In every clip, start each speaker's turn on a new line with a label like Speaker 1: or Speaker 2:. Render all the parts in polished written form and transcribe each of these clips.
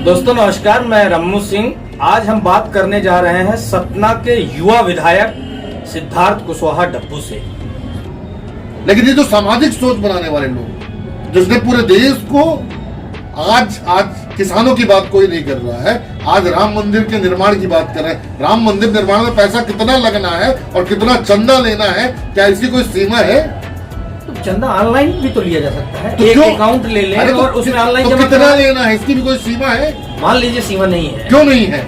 Speaker 1: दोस्तों नमस्कार, मैं रम्मू सिंह। आज हम बात करने जा रहे हैं सतना के युवा विधायक सिद्धार्थ कुशवाहा डब्बू से।
Speaker 2: लेकिन ये जो सामाजिक सोच बनाने वाले लोग, जिसने पूरे देश को आज किसानों की बात कोई नहीं कर रहा है, आज राम मंदिर के निर्माण की बात कर रहे हैं। राम मंदिर निर्माण में पैसा कितना लगना है और कितना चंदा लेना है, क्या इसकी कोई सीमा है?
Speaker 1: तो चंदा ऑनलाइन भी तो लिया जा सकता है। एक अकाउंट ले लें और उसमें ऑनलाइन
Speaker 2: जमा कितना लेना है, इसकी भी कोई सीमा है?
Speaker 1: मान लीजिए सीमा नहीं है।
Speaker 2: क्यों नहीं है?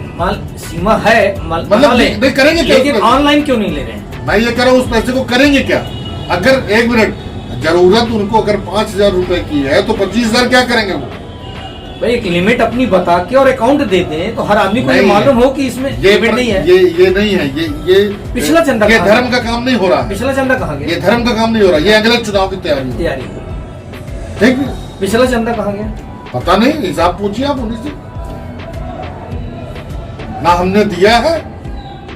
Speaker 1: सीमा है,
Speaker 2: मतलब करेंगे क्या?
Speaker 1: लेकिन ऑनलाइन क्यों नहीं ले रहे हैं?
Speaker 2: मैं ये कह रहा हूँ, उस पैसे को करेंगे क्या? अगर 1 मिनट जरूरत उनको अगर 5,000 रुपए की है तो 25,000 क्या करेंगे वो?
Speaker 1: भाई एक लिमिट अपनी बता के और अकाउंट दे दें तो हर आदमी को ये मालूम हो कि इसमें लिमिट नहीं है।
Speaker 2: ये नहीं है, ये
Speaker 1: पिछला चंदा,
Speaker 2: ये धर्म का काम नहीं हो रहा।
Speaker 1: पिछला चंदा कहाँ गया?
Speaker 2: ये धर्म का काम नहीं हो रहा, ये अगले चुनाव की तैयारी। ठीक है,
Speaker 1: पिछला चंदा कहाँ गया?
Speaker 2: पता नहीं, हिसाब पूछिए आप उन्हीं से। ना हमने दिया है,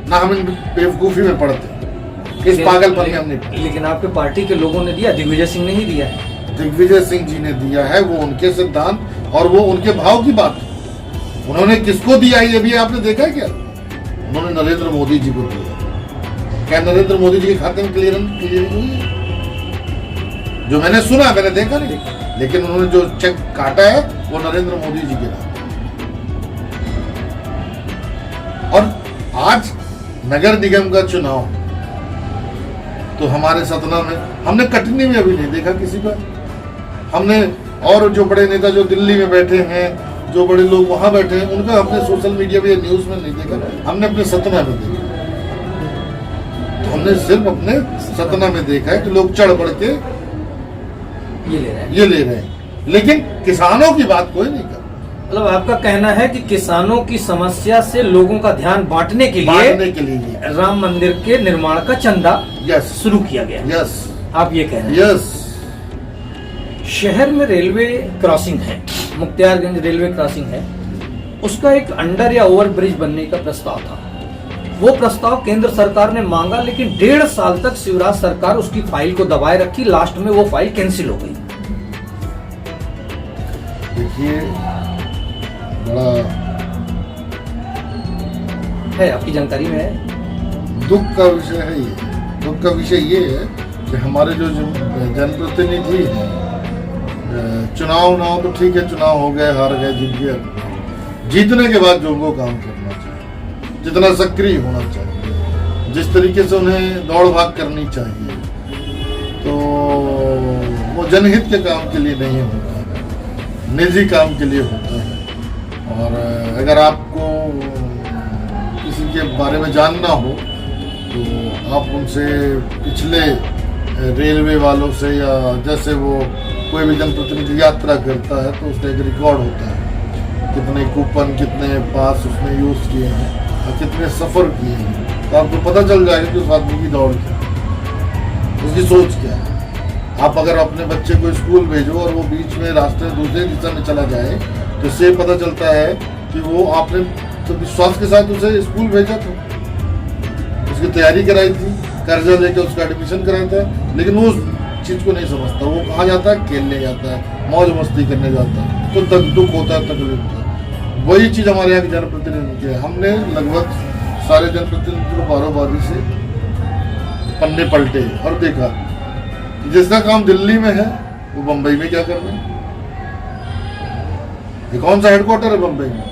Speaker 2: ना हम बेवकूफी में पड़ते, इस पागलपन में हमने।
Speaker 1: लेकिन आपके पार्टी के लोगों ने दिया, दिग्विजय सिंह ने ही दिया है।
Speaker 2: दिग्विजय सिंह जी ने दिया है, वो उनके सिद्धांत और वो उनके भाव की बात है। उन्होंने किसको दिया है ये भी आपने देखा है क्या? उन्होंने नरेंद्र मोदी जी को दिया। क्या नरेंद्र मोदी जी के खाते में क्लियरिंग हुई है? जो मैंने सुना, मैंने देखा नहीं, लेकिन उन्होंने जो चेक काटा है वो नरेंद्र मोदी जी के नाम। और आज नगर निगम का चुनाव तो हमारे सतना में, हमने कटनी में अभी नहीं देखा किसी का। हमने और जो बड़े नेता जो दिल्ली में बैठे हैं, जो बड़े लोग वहां बैठे हैं, उनका हमने सोशल मीडिया पे न्यूज में नहीं देखा। हमने अपने सतना में देखा। तो हमने सिर्फ अपने सतना में देखा है कि लोग चढ़ बढ़ के ये ले रहे हैं, लेकिन किसानों की बात कोई नहीं कर।
Speaker 1: मतलब आपका कहना है कि किसानों की समस्या से लोगों का ध्यान बांटने के लिए राम मंदिर के निर्माण का चंदा शुरू किया गया।
Speaker 2: यस,
Speaker 1: आप ये कह रहे हैं?
Speaker 2: यस।
Speaker 1: शहर में रेलवे क्रॉसिंग है, मुक्तियारगंज रेलवे क्रॉसिंग है, उसका एक अंडर या ओवर ब्रिज बनने का प्रस्ताव था। वो प्रस्ताव केंद्र सरकार ने मांगा, लेकिन 1.5 साल तक शिवराज सरकार उसकी फाइल को दबाए रखी। लास्ट में वो फाइल कैंसिल हो गई।
Speaker 2: देखिए, बड़ा
Speaker 1: है, आपकी जानकारी में है।
Speaker 2: दुख का विषय है ये। दुख का विषय ये है कि हमारे जो जनप्रतिनिधि हैं, चुनाव ना हो तो ठीक है, चुनाव हो गए, हार गए, जीत गए। जीतने के बाद जो उनको काम करना चाहिए, जितना सक्रिय होना चाहिए, जिस तरीके से उन्हें दौड़ भाग करनी चाहिए, तो वो जनहित के काम के लिए नहीं होता है, निजी काम के लिए होता है। और अगर आपको किसी के बारे में जानना हो तो आप उनसे पिछले रेलवे वालों से, या जैसे वो कोई भी जनप्रतिनिधि यात्रा करता है तो उसका एक रिकॉर्ड होता है, कितने कूपन, कितने पास उसने यूज किए हैं और कितने सफर किए हैं, तो आपको पता चल जाएगा कि उस आदमी की दौड़ क्या है, उसकी सोच क्या है। आप अगर अपने बच्चे को स्कूल भेजो और वो बीच में रास्ते दूसरे दिशा में चला जाए तो इससे पता चलता है कि वो आपने तो विश्वास के साथ उसे स्कूल भेजा था, उसकी तैयारी कराई थी, कर्जा लेकर उसका एडमिशन कराया था, लेकिन वो उस चीज को नहीं समझता। वो कहाँ जाता है? खेलने जाता है, मौज मस्ती करने जाता है, तो दुख होता है, तकलीफ होता है। वही चीज हमारे यहाँ के जनप्रतिनिधि की है। हमने लगभग सारे जनप्रतिनिधि को बारी से पन्ने पलटे और देखा कि जिसका काम दिल्ली में है वो बम्बई में क्या कर रहे हैं। ये कौन सा हेडक्वार्टर है बम्बई में?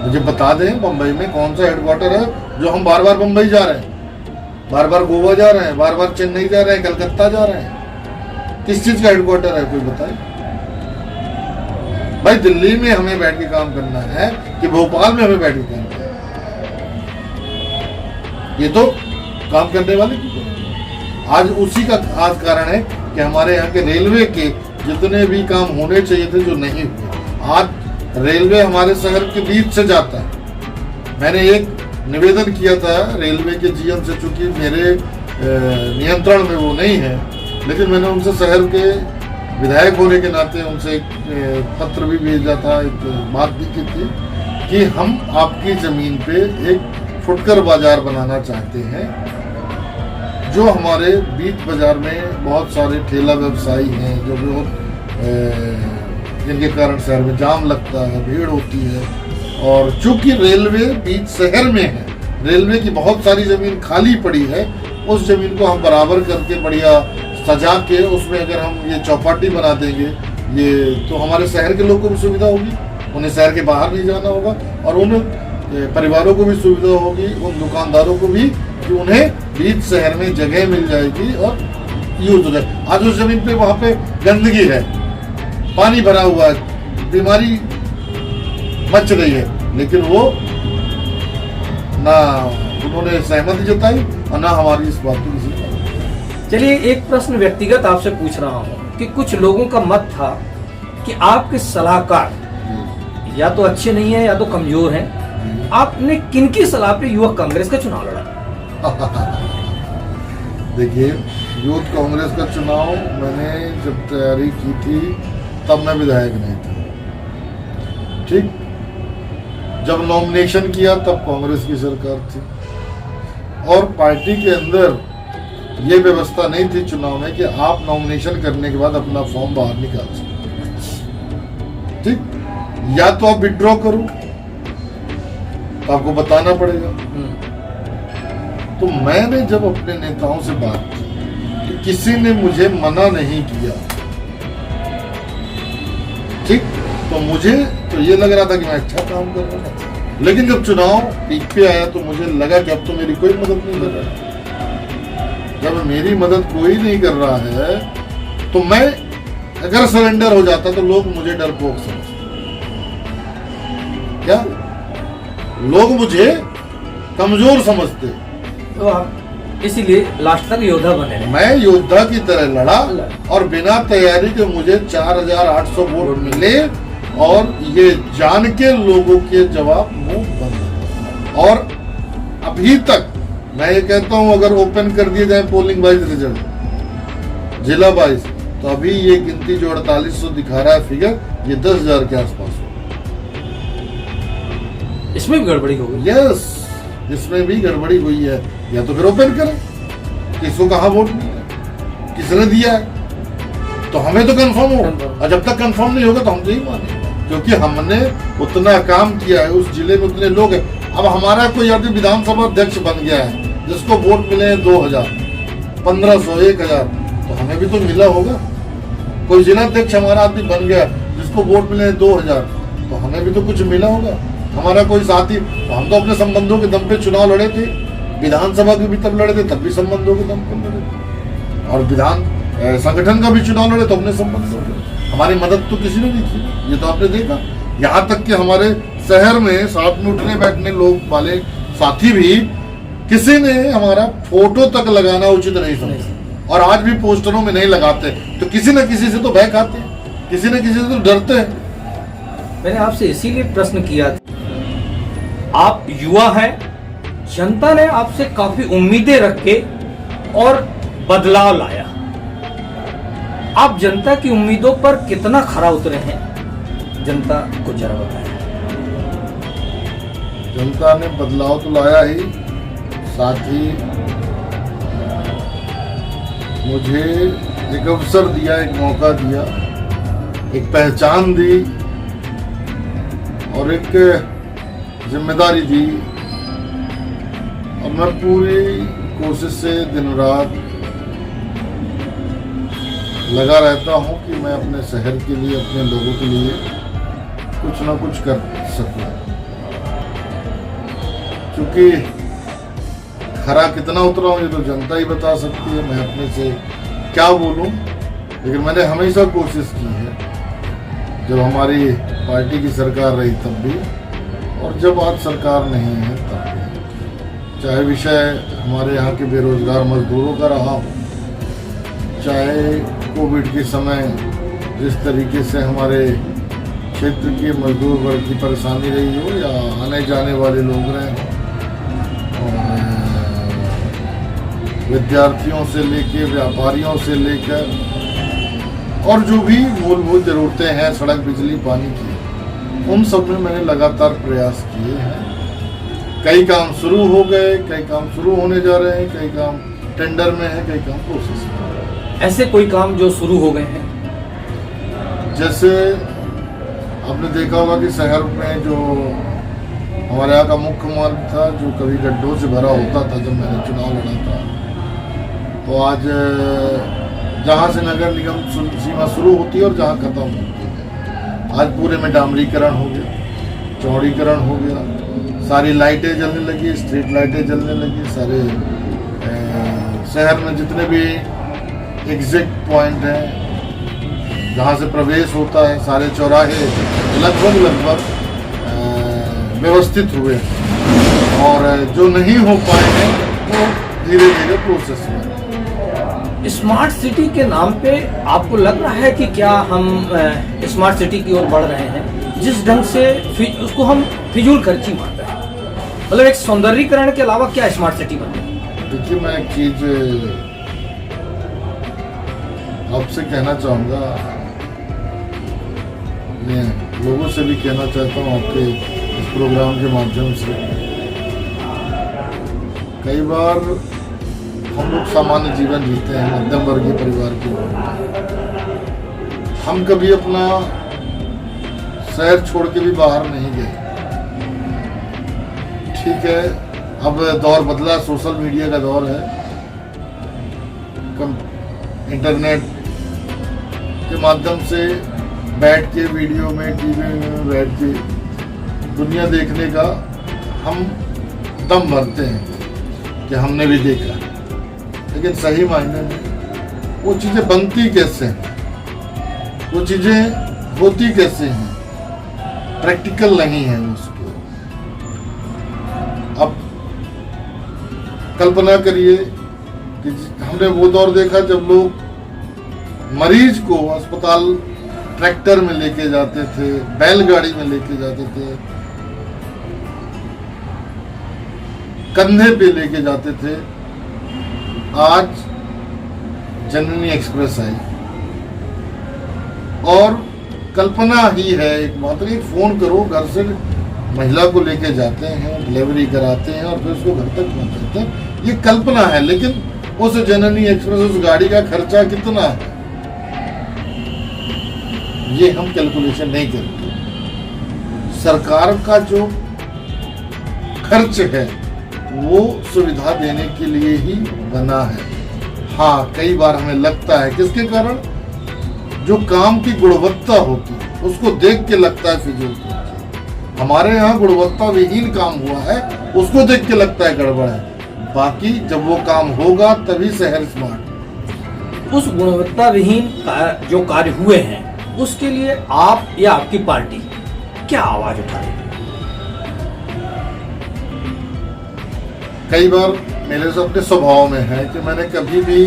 Speaker 2: मुझे बता दें, बम्बई में कौन सा हेडक्वार्टर है जो हम बार बार बम्बई जा रहे हैं, बार बार गोवा जा रहे हैं, बार बार चेन्नई जा रहे हैं, कलकत्ता जा रहे हैं? किस चीज का हेडक्वार्टर है, कोई बताए? भाई दिल्ली में हमें बैठ के काम करना है कि भोपाल में हमें बैठ के काम करना है? ये तो काम करने वाले की आज उसी का खास कारण है कि हमारे यहाँ के रेलवे के जितने भी काम होने चाहिए थे जो नहीं हुए। आज रेलवे हमारे शहर के बीच से जाता है। मैंने एक निवेदन किया था रेलवे के जीएम से, चूंकि मेरे नियंत्रण में वो नहीं है, लेकिन मैंने उनसे शहर के विधायक होने के नाते उनसे एक पत्र भी भेजा था, एक बात भी की थी कि हम आपकी ज़मीन पे एक फुटकर बाजार बनाना चाहते हैं, जो हमारे बीच बाजार में बहुत सारे ठेला व्यवसायी हैं जो बहुत जिनके कारण शहर में जाम लगता है, भीड़ होती है। और चूंकि रेलवे बीच शहर में है, रेलवे की बहुत सारी जमीन खाली पड़ी है, उस जमीन को हम बराबर करके बढ़िया सजा के उसमें अगर हम ये चौपाटी बना देंगे ये, तो हमारे शहर के लोगों को भी सुविधा होगी, उन्हें शहर के बाहर नहीं जाना होगा, और उन परिवारों को भी सुविधा होगी, उन दुकानदारों को भी, कि उन्हें बीच शहर में जगह मिल जाएगी और यूज हो जाए। आज उस जमीन पे वहां पे गंदगी है, पानी भरा हुआ है, बीमारी मच रही है, लेकिन वो ना उन्होंने सहमति जताई और ना हमारी इस बात की किसी।
Speaker 1: चलिए एक प्रश्न व्यक्तिगत आपसे पूछ रहा हूँ कि कुछ लोगों का मत था कि आपके सलाहकार या तो अच्छे नहीं है या तो कमजोर हैं, आपने किनकी सलाह पे युवक कांग्रेस का चुनाव लड़ा?
Speaker 2: देखिए, यूथ कांग्रेस का चुनाव मैंने जब तैयारी की थी तब मैं विधायक नहीं था, ठीक। जब नॉमिनेशन किया तब कांग्रेस की सरकार थी और पार्टी के अंदर ये व्यवस्था नहीं थी चुनाव में कि आप नॉमिनेशन करने के बाद अपना फॉर्म बाहर निकाल सकते, ठीक। या तो आप विड्रॉ करो तो आपको बताना पड़ेगा। तो मैंने जब अपने नेताओं से बात की तो किसी ने मुझे मना नहीं किया, ठीक। तो मुझे तो ये लग रहा था कि मैं अच्छा काम कर रहा था, लेकिन जब चुनाव पीक पे आया तो मुझे लगा कि अब तो मेरी कोई मदद नहीं कर रहा। जब मेरी मदद कोई नहीं कर रहा है तो मैं अगर सरेंडर हो जाता तो लोग मुझे डरपोक समझते, क्या लोग मुझे कमजोर समझते।
Speaker 1: तो आप इसीलिए लास्ट तक योद्धा बने रहे।
Speaker 2: मैं योद्धा की तरह लड़ा और बिना तैयारी के मुझे 4800 वोट मिले और ये जान के लोगों के जवाब मुंह बंद। और अभी तक मैं ये कहता हूं अगर ओपन कर दिए जाए पोलिंग वाइज रिजल्ट जिला वाइज तो अभी ये गिनती जो 4800 दिखा रहा है फिगर, ये 10,000 के आसपास हो।
Speaker 1: इसमें भी गड़बड़ी हो गई।
Speaker 2: यस, इसमें भी गड़बड़ी हुई है। या तो फिर ओपन करें किसको कहा वोट मिला, किसने दिया है, तो हमें तो कंफर्म हो। और जब तक कंफर्म नहीं होगा तो हम तो ही माने, क्योंकि हमने उतना काम किया है, उस जिले में उतने लोग हैं। अब हमारा कोई यदि विधानसभा अध्यक्ष बन गया है जिसको वोट मिले हैं 2000, 1500, 1000, तो हमें भी तो मिला होगा। कोई जिलाध्यक्ष हमारा आदमी बन गया जिसको वोट मिले हैं 2000, तो हमें भी तो कुछ मिला होगा। हमारा कोई साथी, तो हम तो अपने संबंधों के दम पे चुनाव लड़े थे, विधानसभा के भी तब लड़े थे, तब भी संबंधों के दम पर लड़े थे, और विधान संगठन का भी चुनाव लड़े तो अपने संबंधों के। हमारी मदद तो किसी ने नहीं की, ये तो आपने देखा। यहाँ तक कि हमारे शहर में साथ में उठने बैठने लोग वाले साथी भी किसी ने हमारा फोटो तक लगाना उचित नहीं समझा, और आज भी पोस्टरों में नहीं लगाते, तो किसी न किसी से तो भय खाते हैं, किसी न किसी से तो डरते हैं।
Speaker 1: मैंने आपसे इसीलिए प्रश्न किया था, आप युवा हैं, जनता ने आपसे काफी उम्मीदें रख के और बदलाव लाया, आप जनता की उम्मीदों पर कितना खरा उतरे हैं, जनता को जरा बताएं।
Speaker 2: जनता ने बदलाव तो लाया ही, साथ ही मुझे एक अवसर दिया, एक मौका दिया, एक पहचान दी और एक जिम्मेदारी दी। और मैं पूरी कोशिश से दिन रात लगा रहता हूं कि मैं अपने शहर के लिए, अपने लोगों के लिए कुछ ना कुछ कर सकूं। क्योंकि खरा कितना उतरा हूं ये तो जनता ही बता सकती है, मैं अपने से क्या बोलूं। लेकिन मैंने हमेशा कोशिश की है, जब हमारी पार्टी की सरकार रही तब भी, और जब आज सरकार नहीं है तब भी। चाहे विषय हमारे यहाँ के बेरोजगार मजदूरों का रहा हो, चाहे कोविड के समय जिस तरीके से हमारे क्षेत्र के मजदूर वर्ग की परेशानी रही हो, या आने जाने वाले लोग रहे, और विद्यार्थियों से लेके व्यापारियों से लेकर और जो भी मूलभूत जरूरतें हैं, सड़क, बिजली, पानी की, उन सब में मैंने लगातार प्रयास किए हैं। कई काम शुरू हो गए, कई काम शुरू होने जा रहे हैं, कई काम टेंडर में है, कई काम प्रोसेस में है।
Speaker 1: ऐसे कोई काम जो शुरू हो गए हैं?
Speaker 2: जैसे आपने देखा होगा कि शहर में जो हमारे यहाँ का मुख्य मार्ग था जो कभी गड्ढों से भरा होता था जब मैंने चुनाव लड़ा था, तो आज जहाँ से नगर निगम सीमा शुरू होती है और जहाँ खत्म होती है, आज पूरे में डामरीकरण हो गया, चौड़ीकरण हो गया, सारी लाइटें जलने लगी, स्ट्रीट लाइटें जलने लगी, सारे शहर में जितने भी एग्जिट पॉइंट हैं जहाँ से प्रवेश होता है, सारे चौराहे लगभग व्यवस्थित हुए हैं और जो नहीं हो पाए हैं वो धीरे धीरे प्रोसेस में।
Speaker 1: स्मार्ट सिटी के नाम पे आपको लग रहा है कि क्या हम स्मार्ट सिटी की ओर बढ़ रहे हैं, जिस ढंग से उसको हम फिजूल खर्ची मान रहे हैं, मतलब एक सौंदर्यीकरण के अलावा क्या स्मार्ट सिटी बन रही है?
Speaker 2: देखिए, मैं एक चीज आपसे कहना चाहूँगा, मैं लोगों से भी कहना चाहता हूँ आपके इस प्रोग्राम के माध्यम से। कई बार हम लोग सामान्य जीवन जीते हैं, मध्यम वर्गीय परिवार के लोग, हम कभी अपना शहर छोड़ के भी बाहर नहीं गए। ठीक है, अब दौर बदला, सोशल मीडिया का दौर है, इंटरनेट के माध्यम से बैठ के वीडियो में, टीवी में बैठ के दुनिया देखने का हम दम भरते हैं कि हमने भी देखा, लेकिन सही मायने में वो चीज़ें बनती कैसे हैं, वो चीज़ें होती कैसे हैं, प्रैक्टिकल नहीं है उसको। अब कल्पना करिए कि हमने वो दौर देखा जब लोग मरीज को अस्पताल ट्रैक्टर में लेके जाते थे, बैलगाड़ी में लेके जाते थे, कंधे पे लेके जाते थे। आज जननी एक्सप्रेस आई और कल्पना ही है एकमात्र, एक फोन करो, घर से महिला को लेके जाते हैं, डिलीवरी कराते हैं और फिर उसको घर तक पहुंचाते हैं। ये कल्पना है, लेकिन उस जननी एक्सप्रेस, उस गाड़ी का खर्चा कितना है, ये हम कैलकुलेशन नहीं करते। सरकार का जो खर्च है वो सुविधा देने के लिए ही बना है। हाँ, कई बार हमें लगता है, किसके कारण, जो काम की गुणवत्ता होती है उसको देख के लगता है फिजूल खर्ची। हमारे यहाँ गुणवत्ता विहीन काम हुआ है, उसको देख के लगता है गड़बड़ है। बाकी जब वो काम होगा तभी शहर स्मार्ट।
Speaker 1: उस गुणवत्ता विहीन जो कार्य हुए हैं उसके लिए आप या आपकी पार्टी क्या आवाज उठा रही है?
Speaker 2: कई बार मेरे से अपने स्वभाव में है कि मैंने कभी भी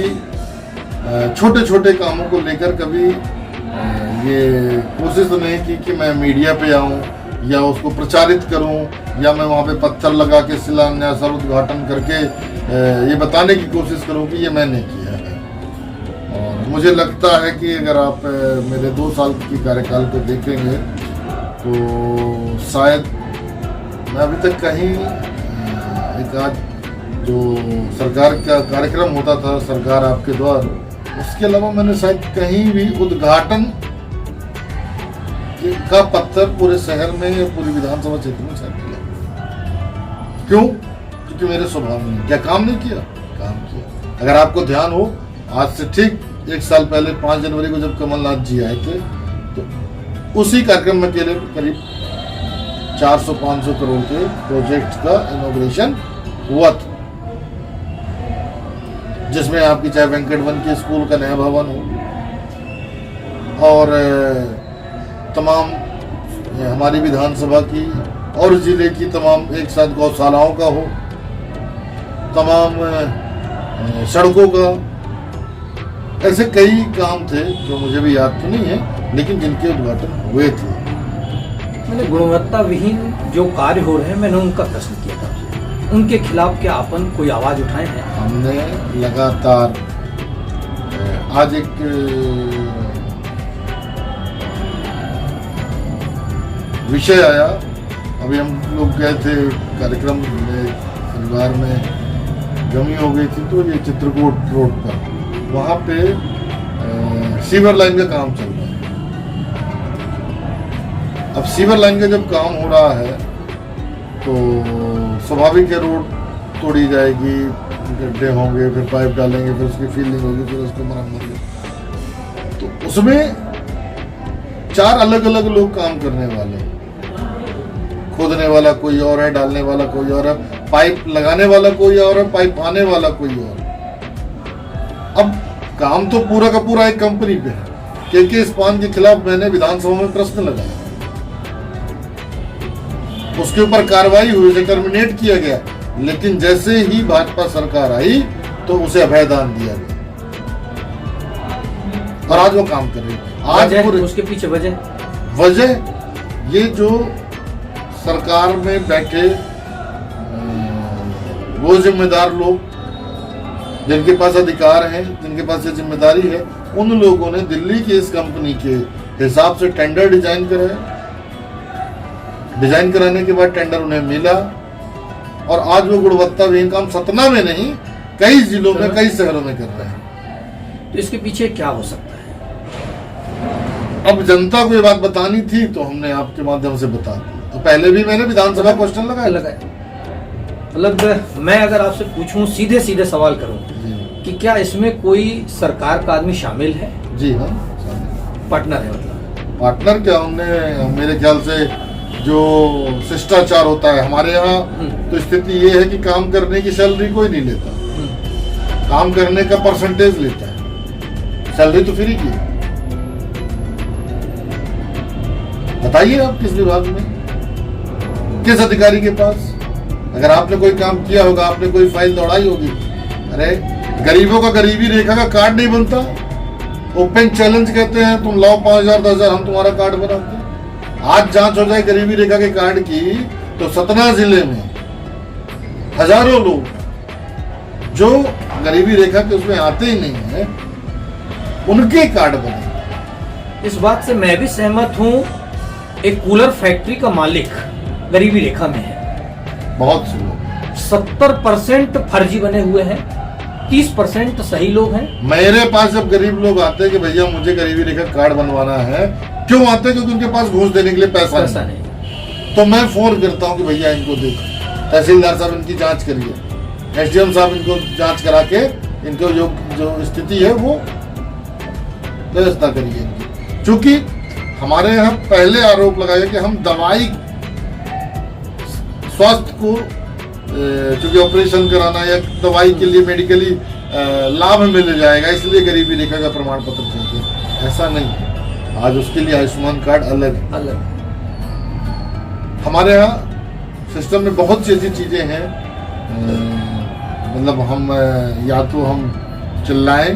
Speaker 2: छोटे छोटे कामों को लेकर कभी ये कोशिश तो नहीं की कि मैं मीडिया पे आऊं या उसको प्रचारित करूं या मैं वहां पे पत्थर लगा के शिलान्यास और उद्घाटन करके ये बताने की कोशिश करूं कि ये मैंने किया है। और मुझे लगता है कि अगर आप मेरे 2 साल की कार्यकाल को देखेंगे तो शायद मैं अभी तक कहीं एक आज जो सरकार का कार्यक्रम होता था, सरकार आपके द्वार, उसके अलावा मैंने शायद कहीं भी उद्घाटन का पत्थर पूरे शहर में या पूरी विधानसभा क्षेत्र में शायद किया। क्यों? क्योंकि मेरे स्वभाव में क्या काम नहीं किया, काम किया। अगर आपको ध्यान हो, आज से ठीक 1 साल पहले 5 जनवरी को जब कमलनाथ जी आए थे तो उसी कार्यक्रम में करीब 400-500 करोड़ के प्रोजेक्ट का इनॉग्रेशन हुआ था, जिसमें आपकी चाहे वेंकट वन के स्कूल का नया भवन हो और तमाम हमारी विधानसभा की और जिले की तमाम एक साथ गौशालाओं का हो, तमाम सड़कों का, ऐसे कई काम थे जो मुझे भी याद तो नहीं है, लेकिन जिनके उद्घाटन हुए थे।
Speaker 1: मैंने गुणवत्ता विहीन जो कार्य हो रहे हैं, मैंने उनका प्रश्न किया था, उनके खिलाफ क्या अपन कोई आवाज उठाए हैं?
Speaker 2: हमने लगातार, आज एक विषय आया, अभी हम लोग गए थे कार्यक्रम में, परिवार में जमी हो गई थी, तो ये चित्रकूट रोड पर, वहाँ पे सीवर लाइन का काम चल रहा है। अब सीवर लाइन का जब काम हो रहा है तो स्वाभाविक है, रोड तोड़ी जाएगी, गड्ढे होंगे, फिर पाइप डालेंगे, फिर उसकी फीलिंग होगी, फिर उसको मरम्मत होगी। तो उसमें 4 अलग अलग लोग काम करने वाले हैं। खोदने वाला कोई और है, डालने वाला कोई और है, पाइप लगाने वाला कोई और है, पाइप आने वाला कोई और है। अब काम तो पूरा का पूरा एक कंपनी पे है। के इस्पान के खिलाफ मैंने विधानसभा में प्रश्न लगाया, उसके ऊपर कार्रवाई हुई, उसे टर्मिनेट किया गया, लेकिन जैसे ही भाजपा सरकार आई तो उसे अभयदान दिया गया और आज वो काम कर रही है। आज
Speaker 1: उसके पीछे
Speaker 2: वजह ये जो सरकार में बैठे वो जिम्मेदार लोग जिनके पास अधिकार है, जिनके पास ये जिम्मेदारी है, उन लोगों ने दिल्ली की इस कंपनी के हिसाब से टेंडर डिजाइन कराया। डिजाइन कराने के बाद टेंडर उन्हें मिला और आज वो गुणवत्ताहीन काम सतना में नहीं, कई जिलों में, कई शहरों में कर रहे हैं।
Speaker 1: तो इसके पीछे क्या हो सकता है?
Speaker 2: अब जनता को ये बात बतानी थी तो हमने आपके माध्यम से बता दी। तो पहले भी मैंने विधानसभा क्वेश्चन लगाया।
Speaker 1: मतलब मैं अगर आपसे पूछूं, सीधे सीधे सवाल करूं कि क्या इसमें कोई सरकार का आदमी शामिल है?
Speaker 2: जी हाँ,
Speaker 1: पार्टनर है। मतलब
Speaker 2: पार्टनर क्या, हमने मेरे ख्याल से जो शिष्टाचार होता है हमारे यहाँ, तो स्थिति ये है कि काम करने की सैलरी कोई नहीं लेता, काम करने का परसेंटेज लेता है, सैलरी तो फ्री की। बताइए आप किस विभाग में, किस अधिकारी के पास? अगर आपने कोई काम किया होगा, आपने कोई फाइल दौड़ाई होगी, अरे गरीबों का गरीबी रेखा का कार्ड नहीं बनता, ओपन चैलेंज कहते हैं, तुम लाओ 5,000 10,000 हम तुम्हारा कार्ड बनाते हैं। आज जांच हो जाए गरीबी रेखा के कार्ड की तो सतना जिले में हजारों लोग जो गरीबी रेखा के उसमें आते ही नहीं है, उनके कार्ड बने।
Speaker 1: इस बात से मैं भी सहमत हूं। एक कूलर फैक्ट्री का मालिक गरीबी रेखा में है,
Speaker 2: बहुत से लोग
Speaker 1: 70% फर्जी बने हुए हैं, 30% सही लोग हैं।
Speaker 2: मेरे पास जब गरीब लोग आते हैं कि भैया मुझे गरीबी रेखा कार्ड बनवाना है, क्यों आते हैं? क्योंकि उनके पास घूस देने के लिए पैसा नहीं। तो मैं फोन करता हूं कि भैया इनको देखो, तहसीलदार साहब इनकी जांच करिए, एसडीएम साहब इनको जांच करा के इनको जो स्थिति है वो व्यवस्था करिए। चूंकि हमारे यहाँ पहले आरोप लगाया कि हम दवाई स्वास्थ्य को चूंकि ऑपरेशन कराना या दवाई के लिए मेडिकली लाभ मिल जाएगा, इसलिए गरीबी रेखा का प्रमाण पत्र चाहिए। ऐसा नहीं है, आज उसके लिए आयुष्मान कार्ड अलग। हमारे यहाँ सिस्टम में बहुत सी ऐसी चीजें हैं, मतलब हम या तो हम चिल्लाएं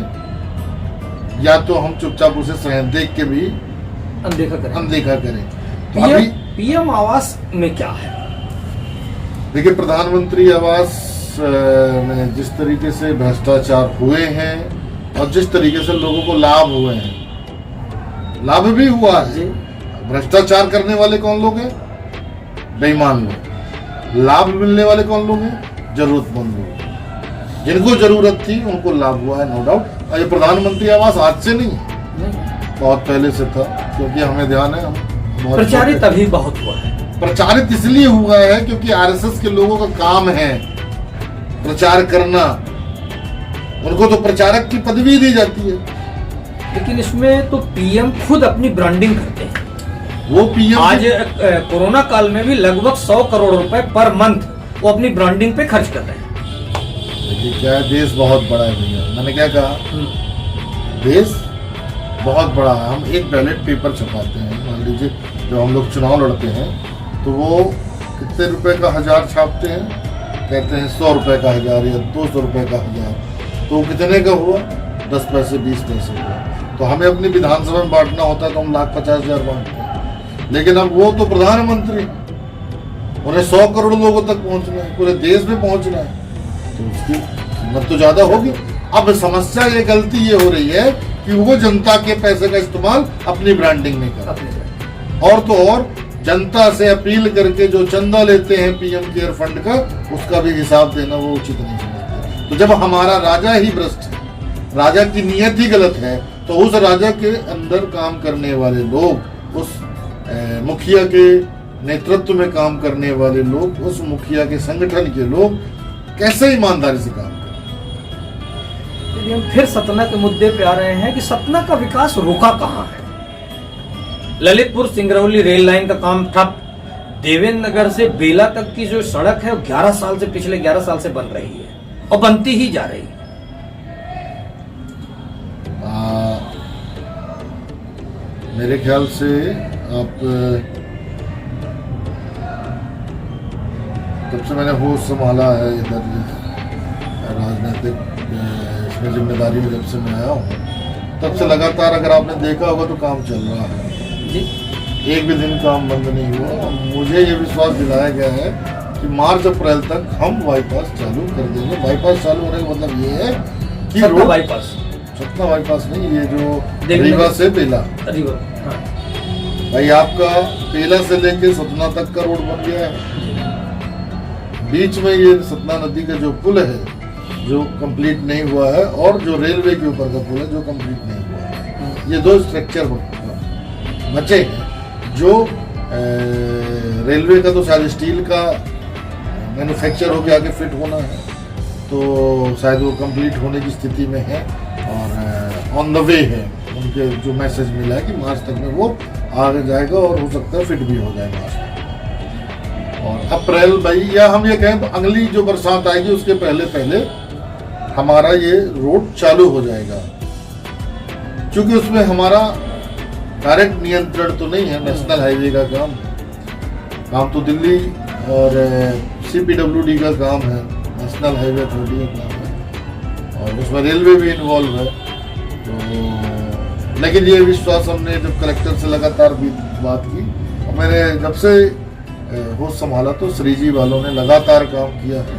Speaker 2: या तो हम चुपचाप उसे सहन देख के भी अनदेखा करें। तो अभी
Speaker 1: पीएम आवास में क्या है?
Speaker 2: देखिए, प्रधानमंत्री आवास में जिस तरीके से भ्रष्टाचार हुए हैं और जिस तरीके से लोगों को लाभ हुए हैं, लाभ भी हुआ है। भ्रष्टाचार करने वाले कौन लोग हैं? बेईमान लोग। लाभ मिलने वाले कौन लोग हैं? जरूरतमंद लोग। जिनको जरूरत थी उनको लाभ हुआ है, नो डाउट। और ये प्रधानमंत्री आवास आज से नहीं, बहुत पहले से था, क्योंकि हमें ध्यान है, हम
Speaker 1: प्रचारित अभी बहुत हुआ है।
Speaker 2: प्रचारित इसलिए हुआ है क्योंकि आरएसएस के लोगों का काम है प्रचार करना, उनको तो प्रचारक की पदवी दी जाती है।
Speaker 1: लेकिन इसमें तो पीएम खुद अपनी ब्रांडिंग करते हैं।
Speaker 2: वो पीएम
Speaker 1: आज कोरोना काल में भी लगभग 100 करोड़ रुपए पर मंथ वो अपनी ब्रांडिंग पे खर्च कर रहे हैं।
Speaker 2: देखिए क्या है, देश बहुत बड़ा है भैया। मैंने क्या कहा, देश बहुत बड़ा है। हम एक बैलेट पेपर छपाते हैं, मान लीजिए जब हम लोग चुनाव लड़ते हैं तो वो कितने रुपए का 1000 छापते हैं, कहते हैं 100 रुपए का 1000 या 200 रुपए का 1000, तो कितने का हुआ? 10 पैसे 20 पैसे हुआ। तो हमें अपनी विधानसभा में बांटना होता है तो हम 1,50,000 बांटते हैं। लेकिन अब वो तो प्रधानमंत्री, उन्हें 100 करोड़ लोगों तक पहुंचना है, पूरे देश में पहुंचना है, तो उसकी कीमत तो ज्यादा होगी। अब समस्या ये, गलती ये हो रही है कि वो जनता के पैसे का इस्तेमाल अपनी ब्रांडिंग में कर, और तो और जनता से अपील करके जो चंदा लेते हैं पीएम केयर फंड का, उसका भी हिसाब देना वो उचित नहीं समझते। तो जब हमारा राजा ही भ्रष्ट है, राजा की नीयत ही गलत है, तो उस राजा के अंदर काम करने वाले लोग, उस मुखिया के नेतृत्व में काम करने वाले लोग, उस मुखिया के संगठन के लोग कैसे ईमानदारी से काम करें।
Speaker 1: चलिए हम फिर सतना के मुद्दे पे आ रहे हैं कि सतना का विकास रुका कहाँ है। ललितपुर सिंगरौली रेल लाइन का काम ठप, देवेंद्र नगर से बेला तक की जो सड़क है वो 11 साल से, पिछले 11 साल से बन रही है और बनती ही जा रही है।
Speaker 2: मेरे ख्याल से आप तब से मैंने होश संभाला है इधर राजनीतिक इसमें जिम्मेदारी में, जब से मैं आया हूँ तब से लगातार अगर आपने देखा होगा तो काम चल रहा है
Speaker 1: जी।
Speaker 2: एक भी दिन काम बंद नहीं हुआ। मुझे ये विश्वास दिलाया गया है कि मार्च अप्रैल तक हम बाईपास चालू कर देंगे। बाईपास चालू होने का मतलब ये है कि
Speaker 1: सतना बाईपास,
Speaker 2: सतना बाईपास नहीं, ये जो रीवा से बेला,
Speaker 1: हाँ।
Speaker 2: भाई आपका बेला से लेके सतना तक का रोड बन गया है। बीच में ये सतना नदी का जो पुल है जो कंप्लीट नहीं हुआ है, और जो रेलवे के ऊपर का पुल है जो कंप्लीट नहीं हुआ है, ये दो स्ट्रक्चर बचे हैं। जो रेलवे का तो शायद स्टील का मैन्युफैक्चर होकर आगे फिट होना है, तो शायद वो कंप्लीट होने की स्थिति में है और ऑन द वे है। उनके जो मैसेज मिला है कि मार्च तक में वो आगे जाएगा और हो सकता है फिट भी हो जाए मार्च तक। और अप्रैल भाई, या हम ये कहें तो अगली जो बरसात आएगी उसके पहले पहले हमारा ये रोड चालू हो जाएगा, क्योंकि उसमें हमारा डायरेक्ट नियंत्रण तो नहीं है। नेशनल हाईवे का काम तो दिल्ली और CPWD का काम है, नेशनल हाईवे अथॉरिटी का काम है, और उसमें रेलवे भी इन्वॉल्व है। तो लेकिन ये विश्वास हमने जब कलेक्टर से लगातार भी बात की, और मैंने जब से होश संभाला तो श्रीजी वालों ने लगातार काम किया है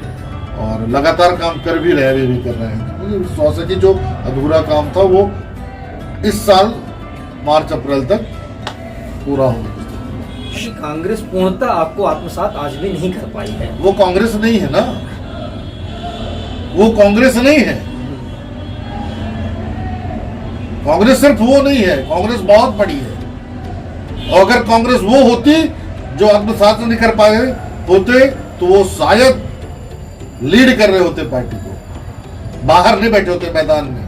Speaker 2: और लगातार काम कर भी रहे हैं। मुझे विश्वास है कि जो अधूरा काम था वो इस साल मार्च अप्रैल तक पूरा होगा।
Speaker 1: कांग्रेस पूर्णतः आपको आत्मसात आज भी नहीं कर पाई है।
Speaker 2: वो कांग्रेस नहीं है ना, वो कांग्रेस नहीं है। कांग्रेस सिर्फ वो नहीं है, कांग्रेस बहुत बड़ी है। और अगर कांग्रेस वो होती जो आत्मसात नहीं कर पाए होते तो वो शायद लीड कर रहे होते पार्टी को, बाहर नहीं बैठे होते मैदान में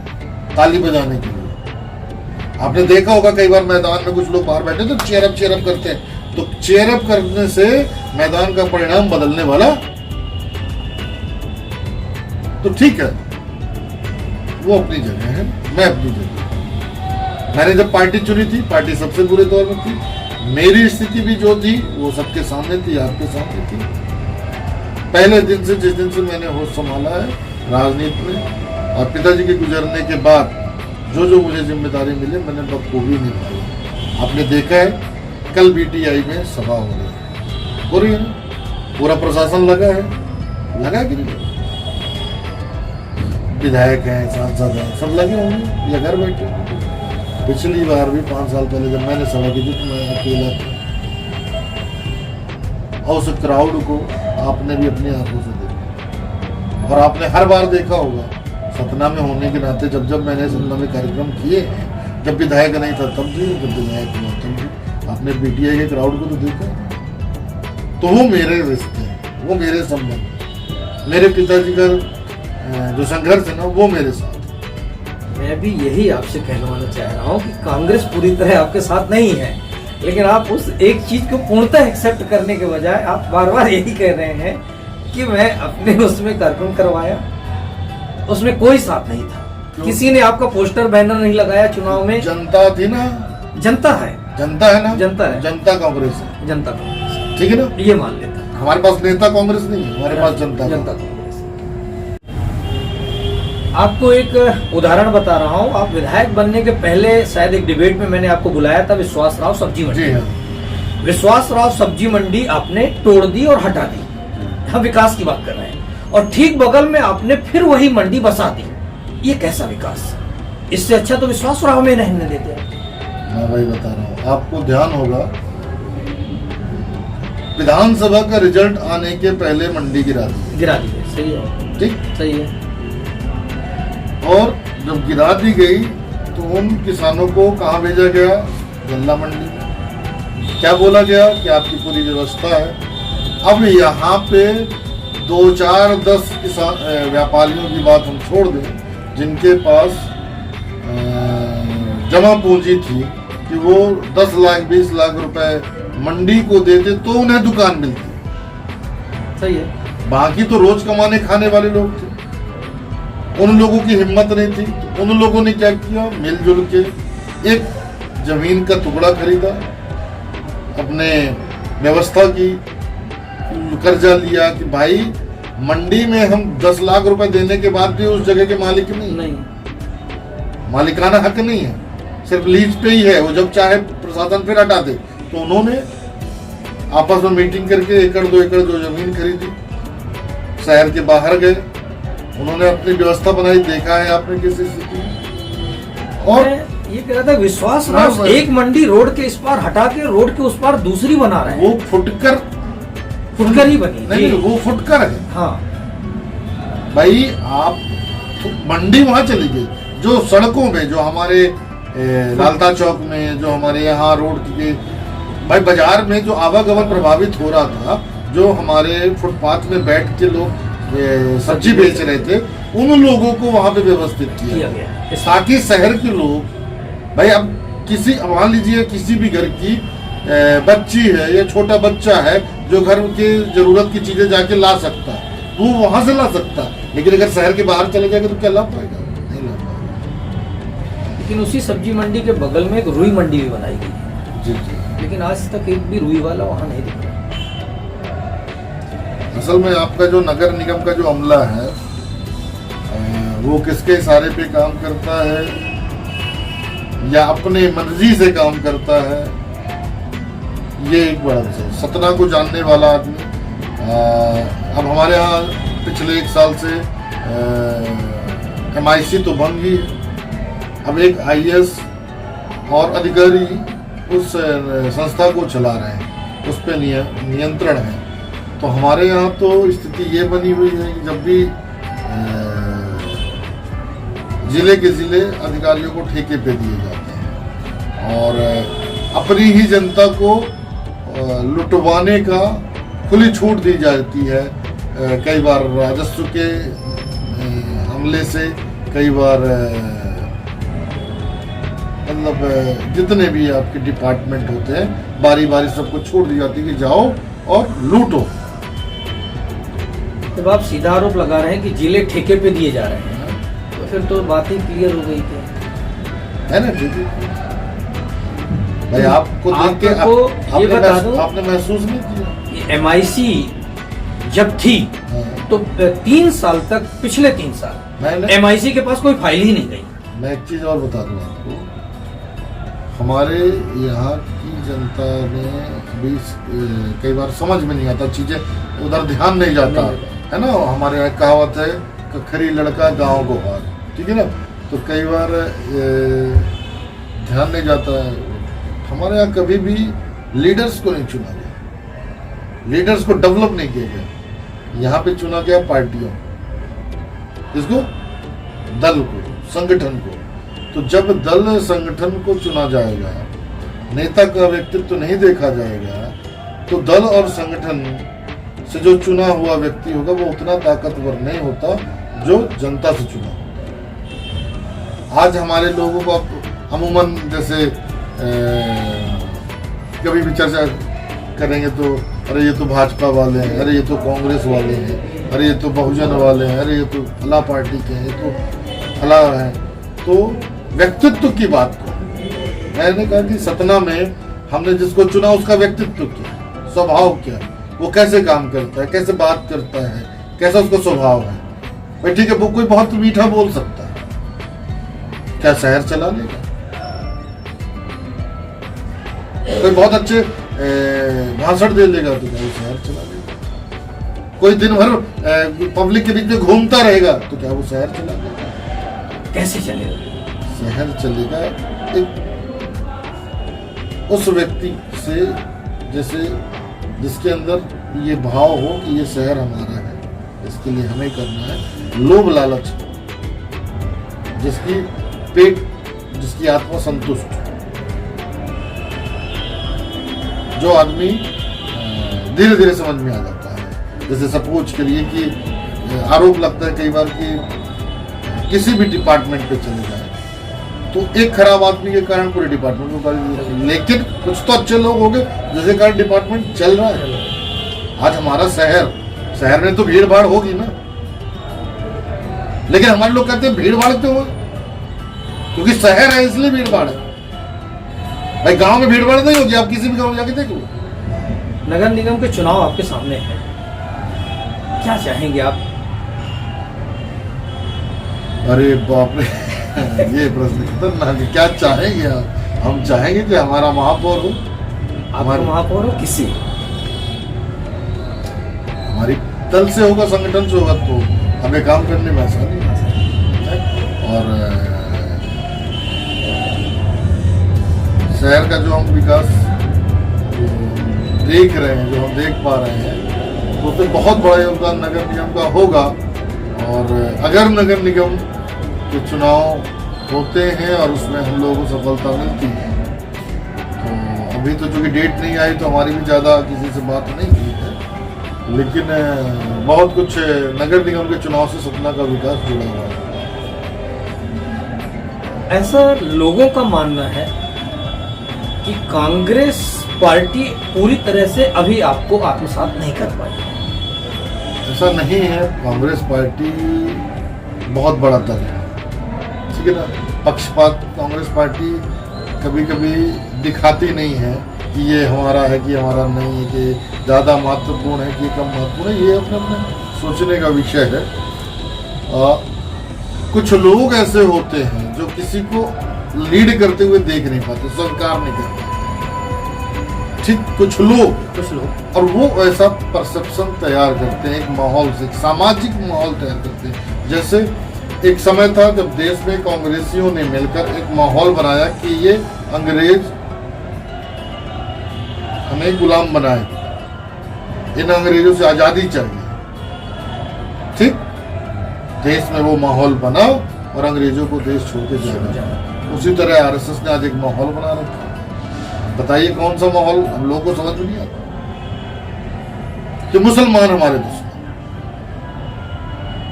Speaker 2: ताली बजाने के लिए। आपने देखा होगा कई बार मैदान में कुछ लोग बाहर बैठे तो चेयरअप करते हैं, तो चेयरअप करने से मैदान का परिणाम बदलने वाला तो ठीक है, वो अपनी जगह है, मैं अपनी जगह। मैंने जब पार्टी चुनी थी, पार्टी सबसे बुरे दौर में थी, मेरी स्थिति भी जो थी वो सबके सामने थी, आपके सामने थी। पहले दिन से, जिस दिन से मैंने होश संभाला है राजनीति में, और पिताजी के गुजरने के बाद जो जो मुझे जिम्मेदारी मिली मैंने बखूबी निभाई। आपने देखा है कल BTI में सभा हो रही है ना, पूरा प्रशासन लगा है कि नहीं? विधायक हैं, सांसद हैं, सब लगे होंगे या घर बैठे। पिछली बार भी 5 साल पहले जब मैंने सभा की थी तो मैं अकेला था, और उस क्राउड को आपने भी अपनी आंखों से देखा। और आपने हर बार देखा होगा सतना में होने के नाते, जब मैंने सतना में कार्यक्रम किए हैं, जब विधायक नहीं था तब भी, जब विधायक हुआ तब भी, आपने BTI के क्राउड को तो देखा। तो वो मेरे रिश्ते हैं, वो मेरे संबंध, मेरे पिताजी का जो संघर्ष है ना वो मेरे साथ।
Speaker 1: मैं भी यही आपसे कहलवाना चाह रहा हूँ कि कांग्रेस पूरी तरह आपके साथ नहीं है, लेकिन आप उस एक चीज को पूर्णतः एक्सेप्ट करने के बजाय आप बार बार यही कह रहे हैं कि मैं अपने उसमें कार्यक्रम करवाया, उसमें कोई साथ नहीं था। किसी ने आपका पोस्टर बैनर नहीं लगाया चुनाव में।
Speaker 2: जनता थी ना,
Speaker 1: जनता है ना,
Speaker 2: जनता कांग्रेस है,
Speaker 1: जनता कांग्रेस, ठीक
Speaker 2: है ना,
Speaker 1: ये मान लेता।
Speaker 2: हमारे पास नेता कांग्रेस नहीं है, हमारे पास जनता
Speaker 1: कांग्रेस। आपको एक उदाहरण बता रहा हूँ। आप विधायक बनने के पहले शायद एक डिबेट में मैंने आपको बुलाया था, विश्वास राव सब्जी मंडी। विश्वास राव सब्जी मंडी आपने तोड़ दी और हटा दी। हम विकास की बात कर रहे हैं, और ठीक बगल में आपने फिर वही मंडी बसा दी। ये कैसा विकास? इससे अच्छा तो विश्वास राव में रहने देते।
Speaker 2: मैं भाई बता रहा हूँ, आपको ध्यान होगा विधानसभा का रिजल्ट आने के पहले मंडी गिरा दी।
Speaker 1: सही है,
Speaker 2: ठीक,
Speaker 1: सही है।
Speaker 2: और जब गिरा दी गई तो उन किसानों को कहाँ भेजा गया? गल्ला मंडी। क्या बोला गया कि आपकी पूरी व्यवस्था है। अब यहाँ पे 2, 4, 10 व्यापारियों की बात हम छोड़ दें जिनके पास जमा पूंजी थी कि वो 10 लाख 20 लाख रुपए मंडी को देते तो उन्हें दुकान मिलती।
Speaker 1: सही है।
Speaker 2: बाकी तो रोज कमाने खाने वाले लोग थे, उन लोगों की हिम्मत नहीं थी। तो उन लोगों ने क्या किया, मिलजुल के एक जमीन का टुकड़ा खरीदा, अपने व्यवस्था की, कर्जा लिया कि भाई मंडी में हम 10 लाख रुपए देने के बाद भी उस जगह के मालिक नहीं, मालिकाना हक नहीं है, सिर्फ लीज पे ही है। वो जब चाहे प्रशासन फिर हटा दे। तो उन्होंने आपस में मीटिंग करके 1 एकड़ 2 एकड़ जो जमीन खरीदी, शहर के बाहर गए, उन्होंने अपनी व्यवस्था बनाई। देखा है आपने किस स्थिति। और
Speaker 1: ये कह रहा था विश्वास ना, एक मंडी रोड के इस पार हटा के रोड के उस पार दूसरी बना रहे हैं।
Speaker 2: वो फुटकर
Speaker 1: ही बनी।
Speaker 2: नहीं, वो फुटकर है।
Speaker 1: हाँ
Speaker 2: भाई आप मंडी वहां चली गई, जो सड़कों में, जो हमारे लालता चौक में, जो हमारे यहाँ रोड के भाई बाजार में जो आवागमन प्रभावित हो रहा था, जो हमारे फुटपाथ में बैठ के लोग सब्जी बेच रहे थे, उन लोगों को वहां पे व्यवस्थित किया गया ताकि शहर के लोग, भाई अब किसी, मान लीजिए किसी भी घर की बच्ची है या छोटा बच्चा है जो घर के जरूरत की चीजें जाके ला सकता है, वो वहां से ला सकता है। लेकिन अगर शहर के बाहर चले जाएगा तो क्या ला पाएगा? नहीं ला पाएगा।
Speaker 1: लेकिन उसी सब्जी मंडी के बगल में एक रुई मंडी भी बनाई गई है।
Speaker 2: जी जी।
Speaker 1: लेकिन आज तक एक भी रुई वाला वहां नहीं दिख रहा।
Speaker 2: असल में आपका जो नगर निगम का जो अमला है वो किसके इशारे पे काम करता है या अपने मर्जी से काम करता है, ये एक बड़ा विषय। सतना को जानने वाला आदमी, अब हमारे यहाँ पिछले 1 साल से MIC तो बन गई है। अब एक IAS और अधिकारी उस संस्था को चला रहे हैं, उस पर नियंत्रण है। तो हमारे यहाँ तो स्थिति ये बनी हुई है कि जब भी जिले के जिले अधिकारियों को ठेके पे दिए जाते हैं और अपनी ही जनता को लुटवाने का खुली छूट दी जाती है। कई बार राजस्व के हमले से, कई बार मतलब जितने भी आपके डिपार्टमेंट होते हैं, बारी बारी सबको छूट दी जाती है कि जाओ और लूटो।
Speaker 1: जब आप सीधा आरोप लगा रहे हैं कि जिले ठेके पे दिए जा रहे हैं, तो फिर तो बात ही क्लियर हो गई है
Speaker 2: ना? ठीक है भाई, आपको देख के आपने महसूस नहीं किया?
Speaker 1: MIC जब थी तो 3 साल तक, पिछले 3 साल MIC के पास कोई फाइल ही नहीं गई।
Speaker 2: मैं एक चीज और बता दूं आपको, हमारे यहाँ की जनता ने अभी कई बार समझ में नहीं आता चीजें, उधर ध्यान नहीं जाता है ना। हमारे यहाँ कहावत है, कखरी लड़का गाँव को हार, ठीक है ना। तो कई बार ध्यान नहीं जाता है। हमारे यहाँ कभी भी लीडर्स को नहीं चुना गया, लीडर्स को डेवलप नहीं किया गया। यहाँ पे चुना गया पार्टियों, इसको, दल को, संगठन को। तो जब दल संगठन को चुना जाएगा, नेता का व्यक्तित्व नहीं देखा जाएगा, तो दल और संगठन से जो चुना हुआ व्यक्ति होगा वो उतना ताकतवर नहीं होता जो जनता से चुना होता। आज हमारे लोगों को अमूमन जैसे कभी भी चर्चा करेंगे तो अरे ये तो भाजपा वाले हैं, अरे ये तो कांग्रेस वाले हैं, अरे ये तो बहुजन वाले हैं, अरे ये तो फला पार्टी के हैं, ये तो फला है। तो व्यक्तित्व की बात को मैंने कहा कि सतना में हमने जिसको चुना उसका व्यक्तित्व क्या, स्वभाव क्या, वो कैसे काम करता है, कैसे बात करता है, कैसा उसका स्वभाव है। भाई ठीक है, वो कोई बहुत मीठा बोल सकता है, क्या शहर चला लेगा? कोई बहुत अच्छे भाषण दे लेगा तो क्या वो शहर चला लेगा? कोई दिन भर पब्लिक के बीच में घूमता रहेगा तो क्या वो शहर चला लेगा?
Speaker 1: कैसे चलेगा?
Speaker 2: शहर चलेगा एक उस व्यक्ति से जैसे जिसके अंदर ये भाव हो कि ये शहर हमारा है, इसके लिए हमें करना है। लोभ लालच, जिसकी पेट, जिसकी आत्मा संतुष्ट, जो आदमी धीरे धीरे समझ में आ जाता है। जैसे सपोज करिए कि आरोप लगता है कई बार कि किसी भी डिपार्टमेंट पे चले जाए तो एक खराब आदमी के कारण पूरे डिपार्टमेंट को गाली दी जाती है, लेकिन कुछ तो अच्छे लोग हो गए जिसके कारण डिपार्टमेंट चल रहा है। आज हमारा शहर में तो भीड़ भाड़ होगी ना, लेकिन हमारे लोग कहते हैं भीड़ भाड़ क्यों हो, क्योंकि शहर है इसलिए भीड़ भाड़ है। भाई गांव में भीड़ भाड़ नहीं होगी, आप किसी भी गांव में जाके देख लो।
Speaker 1: नगर निगम के चुनाव आपके सामने है, क्या चाहेंगे आप?
Speaker 2: अरे बाप रे ये प्रश्न खतरनाक है। क्या चाहेंगे आप? हम चाहेंगे कि हमारा महापौर हो,
Speaker 1: हमारा महापौर हो किसी,
Speaker 2: हमारी तल से होगा, संगठन से होगा तो हमें काम करने में आसानी है। और शहर का जो हम विकास देख रहे हैं, जो हम देख पा रहे हैं, वो तो बहुत बड़ा योगदान नगर निगम का होगा। और अगर नगर निगम के चुनाव होते हैं और उसमें हम लोगों को सफलता मिलती है, तो अभी तो चूंकि डेट नहीं आई तो हमारी भी ज़्यादा किसी से बात नहीं हुई है, लेकिन बहुत कुछ नगर निगम के चुनाव से सतना का विकास जुड़ा हुआ है।
Speaker 1: ऐसा लोगों का मानना है कि कांग्रेस पार्टी पूरी तरह से अभी आपको आत्मसात नहीं कर पाई।
Speaker 2: ऐसा नहीं है, कांग्रेस पार्टी बहुत बड़ा दल है, ठीक है ना। पक्षपात कांग्रेस पार्टी कभी कभी दिखाती नहीं है कि ये हमारा है कि हमारा नहीं है, कि ज़्यादा महत्वपूर्ण है कि कम महत्वपूर्ण है, ये अपने अपने सोचने का विषय है। कुछ लोग ऐसे होते हैं जो किसी को लीड करते हुए देख नहीं पाते, स्वीकार नहीं करते, ठीक। कुछ लोग और वो ऐसा परसेप्शन तैयार करते हैं, एक माहौल से, एक सामाजिक माहौल तैयार करते हैं। जैसे एक समय था जब देश में कांग्रेसियों ने मिलकर एक माहौल बनाया कि ये अंग्रेज हमें गुलाम बनाए, इन अंग्रेजों से आजादी चाहिए, ठीक। देश में वो माहौल बना और अंग्रेजों को देश छोड़ के जाना। उसी तरह आरएसएस ने आज एक माहौल बना रखा। बताइए कौन सा माहौल, हम लोगों को समझ नहीं आता कि मुसलमान हमारे दुश्मन,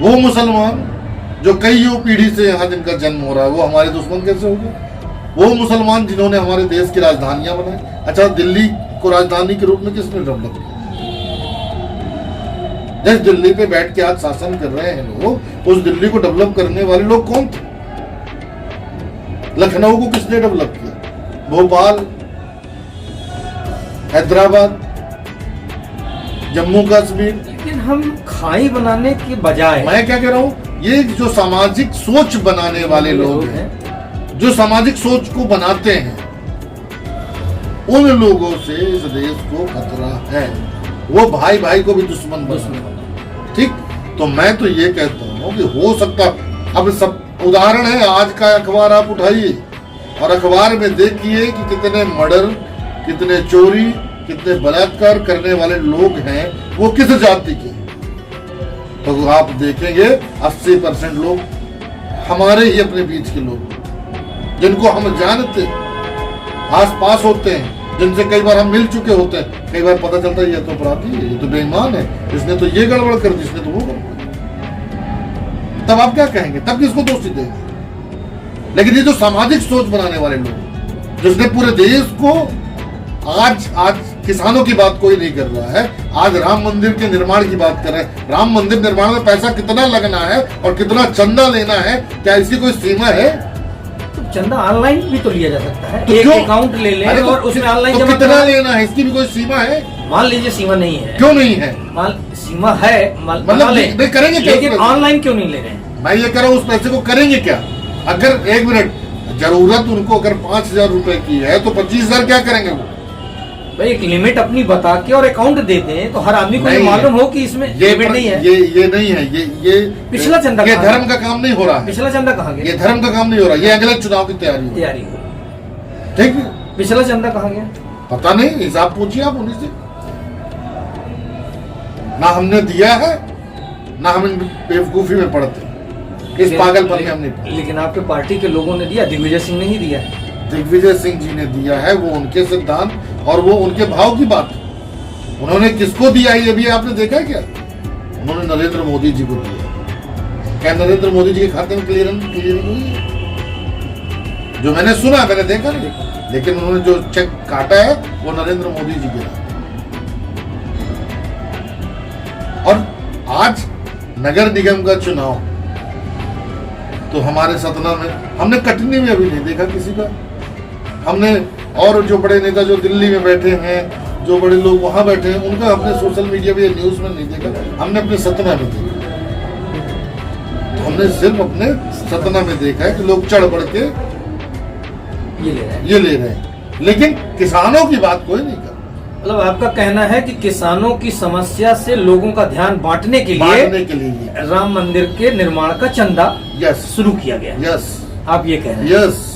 Speaker 2: वो मुसलमान जो कई पीढ़ी से यहाँ जिनका जन्म हो रहा है वो हमारे दुश्मन कैसे हो गए? वो मुसलमान जिन्होंने हमारे देश की राजधानियां बनाई। अच्छा, दिल्ली को राजधानी के रूप में किसने डेवलप किया? जिस दिल्ली पे बैठ के आज शासन कर रहे हैं लोग, उस दिल्ली को डेवलप करने वाले लोग कौन थे? लखनऊ को किसने डेवलप किया? भोपाल, हैदराबाद, जम्मू कश्मीर।
Speaker 1: लेकिन हम खाई बनाने के बजाय,
Speaker 2: मैं क्या कह रहा हूँ, ये जो सामाजिक सोच बनाने वाले लोग हैं, जो सामाजिक सोच को बनाते हैं, उन लोगों से इस देश को खतरा है। वो भाई भाई को भी दुश्मन बना, ठीक। तो मैं तो ये कहता हूँ कि हो सकता, अब सब उदाहरण है, आज का अखबार आप उठाइए और अखबार में देखिए कि कितने मर्डर, कितने चोरी, कितने बलात्कार करने वाले लोग हैं, वो किस जाति के। तो आप देखेंगे 80% लोग हमारे ही अपने बीच के लोग, जिनको हम जानते, आस पास होते हैं, जिनसे कई बार हम मिल चुके होते हैं। कई बार पता चलता है ये तो अपराधी है, ये तो बेईमान है, इसने तो ये गड़बड़ कर दी, इसने तो वो गड़बड़। तब आप क्या कहेंगे? तब किसको दोषी देंगे? लेकिन ये जो सामाजिक सोच बनाने वाले लोग, जिसने पूरे देश को, आज किसानों की बात कोई नहीं कर रहा है, आज राम मंदिर के निर्माण की बात कर रहे हैं। राम मंदिर निर्माण में पैसा कितना लगना है और कितना चंदा लेना है, क्या इसकी कोई सीमा है?
Speaker 1: तो चंदा ऑनलाइन भी तो लिया जा सकता है, तो एक अकाउंट ले लें और उसमें ऑनलाइन
Speaker 2: जमा कितना लेना है, इसकी भी कोई सीमा है?
Speaker 1: मान लीजिए सीमा नहीं है।
Speaker 2: क्यों नहीं है?
Speaker 1: सीमा है,
Speaker 2: मतलब करेंगे क्या?
Speaker 1: लेकिन ऑनलाइन क्यों नहीं ले रहे हैं?
Speaker 2: मैं ये कह रहा हूँ, उस पैसे को करेंगे क्या? अगर 1 मिनट जरूरत उनको अगर 5,000 रुपए की है तो 25,000 क्या करेंगे वो?
Speaker 1: भाई एक लिमिट अपनी बता के और अकाउंट देते हैं तो हर आदमी को ये मालूम हो कि इसमें लिमिट नहीं है।
Speaker 2: ये नहीं है, ये
Speaker 1: पिछला चंदा,
Speaker 2: ये धर्म का काम नहीं हो रहा है।
Speaker 1: पिछला चंदा कहाँ गया?
Speaker 2: ये धर्म का काम नहीं हो रहा, ये अगले चुनाव की तैयारी
Speaker 1: हो।
Speaker 2: ठीक है,
Speaker 1: पिछला चंदा कहाँ गया?
Speaker 2: पता नहीं, हिसाब पूछिए आप उन्हीं से। ना हमने दिया है, ना हम बेवकूफी में पड़ते, इस पागलपन में हम नहीं पड़ते।
Speaker 1: लेकिन आपके पार्टी के लोगों ने दिया, दिग्विजय सिंह ने ही दिया है।
Speaker 2: दिग्विजय सिंह जी ने दिया है, वो उनके सिद्धांत और वो उनके भाव की बात है। उन्होंने किसको दिया ये भी आपने देखा है क्या? उन्होंने नरेंद्र मोदी जी को दिया। क्या नरेंद्र मोदी जी के खाते में क्लियरिंग हुई है? जो मैंने सुना, मैंने देखा नहीं, लेकिन उन्होंने जो चेक काटा है वो नरेंद्र मोदी जी के नाम। और आज नगर निगम का चुनाव तो हमारे सतना में, हमने कटनी में अभी नहीं देखा किसी का। हमने और जो बड़े नेता जो दिल्ली में बैठे हैं, जो बड़े लोग वहां बैठे हैं, उनका हमने सोशल मीडिया पे न्यूज में नहीं देखा। हमने अपने सतना में देखा। तो हमने सिर्फ अपने सतना में देखा है कि लोग चढ़ बढ़ के
Speaker 1: ये ले रहे हैं।
Speaker 2: लेकिन किसानों की बात कोई नहीं कर।
Speaker 1: मतलब आपका कहना है कि किसानों की समस्या से लोगों का ध्यान बांटने के लिए राम मंदिर के निर्माण का चंदा
Speaker 2: यस
Speaker 1: शुरू किया गया।
Speaker 2: यस
Speaker 1: आप ये कह रहे हैं।
Speaker 2: यस